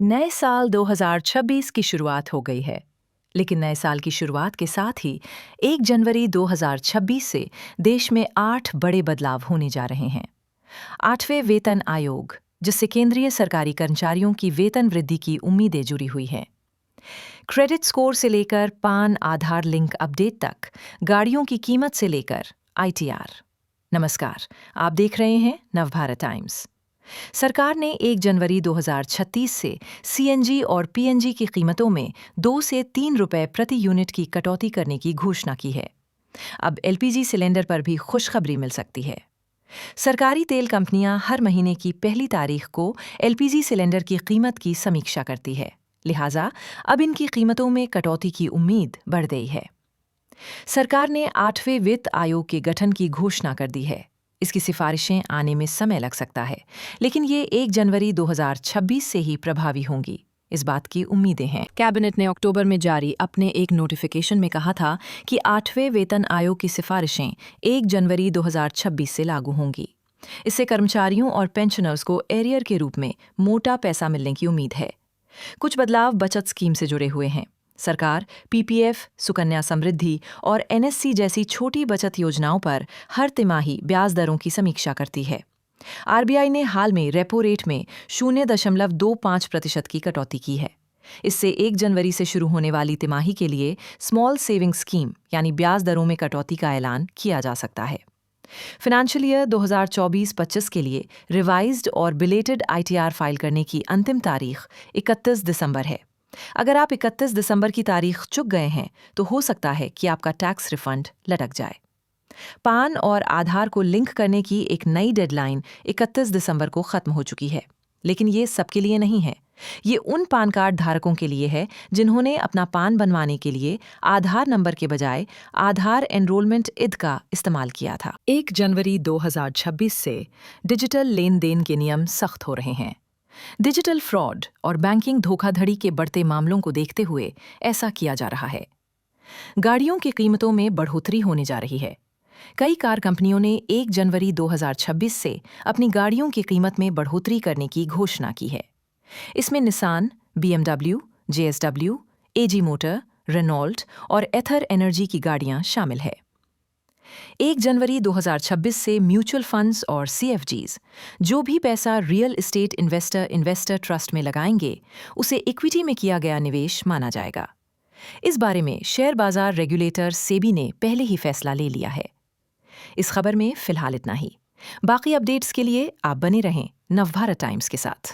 नए साल 2026 की शुरुआत हो गई है। लेकिन नए साल की शुरुआत के साथ ही 1 जनवरी 2026 से देश में 8 बड़े बदलाव होने जा रहे हैं। 8वें वेतन आयोग, जिससे केंद्रीय सरकारी कर्मचारियों की वेतन वृद्धि की उम्मीदें जुड़ी हुई हैं। क्रेडिट स्कोर से लेकर पान आधार लिंक अपडेट तक, गाड़ियों की कीमत से लेकर आईटीआर। नमस्कार, आप देख रहे हैं नवभारत टाइम्स। सरकार ने 1 जनवरी 2036 से सीएनजी और पीएनजी की कीमतों में 2 से 3 रुपए प्रति यूनिट की कटौती करने की घोषणा की है। अब एलपीजी सिलेंडर पर भी खुशखबरी मिल सकती है। सरकारी तेल कंपनियां हर महीने की पहली तारीख को एलपीजी सिलेंडर की कीमत की समीक्षा करती है। लिहाजा अब इनकी कीमतों में कटौती की उम्मीद बढ़ गई है। सरकार ने 8वें वित्त आयोग के गठन की घोषणा कर दी है। इसकी सिफारिशें आने में समय लग सकता है, लेकिन ये 1 जनवरी 2026 से ही प्रभावी होंगी, इस बात की उम्मीदें हैं। कैबिनेट ने अक्टूबर में जारी अपने एक नोटिफिकेशन में कहा था कि 8वें वेतन आयोग की सिफारिशें 1 जनवरी 2026 से लागू होंगी। इससे कर्मचारियों और पेंशनर्स को एरियर के रूप में मोटा पैसा मिलने की उम्मीद है। कुछ बदलाव बचत स्कीम से जुड़े हुए हैं। सरकार पीपीएफ, सुकन्या समृद्धि और एनएससी जैसी छोटी बचत योजनाओं पर हर तिमाही ब्याज दरों की समीक्षा करती है। आरबीआई ने हाल में रेपो रेट में 0.25% की कटौती की है। इससे 1 जनवरी से शुरू होने वाली तिमाही के लिए स्मॉल सेविंग स्कीम यानी ब्याज दरों में कटौती का ऐलान किया जा सकता है। फाइनेंशियल ईयर 2024-25 के लिए रिवाइज्ड और बिलेटेड आईटीआर फाइल करने की अंतिम तारीख 31 दिसंबर है। अगर आप 31 दिसंबर की तारीख चूक गए हैं तो हो सकता है कि आपका टैक्स रिफंड लटक जाए। पान और आधार को लिंक करने की एक नई डेडलाइन 31 दिसंबर को खत्म हो चुकी है, लेकिन ये सबके लिए नहीं है। ये उन पान कार्ड धारकों के लिए है जिन्होंने अपना पान बनवाने के लिए आधार नंबर के बजाय आधार एनरोलमेंट ईद का इस्तेमाल किया था। 1 जनवरी 2026 से डिजिटल लेन देन के नियम सख्त हो रहे हैं। डिजिटल फ्रॉड और बैंकिंग धोखाधड़ी के बढ़ते मामलों को देखते हुए ऐसा किया जा रहा है। गाड़ियों की कीमतों में बढ़ोतरी होने जा रही है। कई कार कंपनियों ने 1 जनवरी 2026 से अपनी गाड़ियों की कीमत में बढ़ोतरी करने की घोषणा की है। इसमें निसान, बीएमडब्ल्यू, जेएसडब्ल्यू, एजी मोटर, रेनॉल्ट और एथर एनर्जी की गाड़ियां शामिल है। 1 जनवरी 2026 से म्यूचुअल फंड्स और सीएफजीज जो भी पैसा रियल एस्टेट इन्वेस्टर ट्रस्ट में लगाएंगे, उसे इक्विटी में किया गया निवेश माना जाएगा। इस बारे में शेयर बाजार रेगुलेटर सेबी ने पहले ही फैसला ले लिया है। इस खबर में फिलहाल इतना ही। बाकी अपडेट्स के लिए आप बने रहें नवभारत टाइम्स के साथ।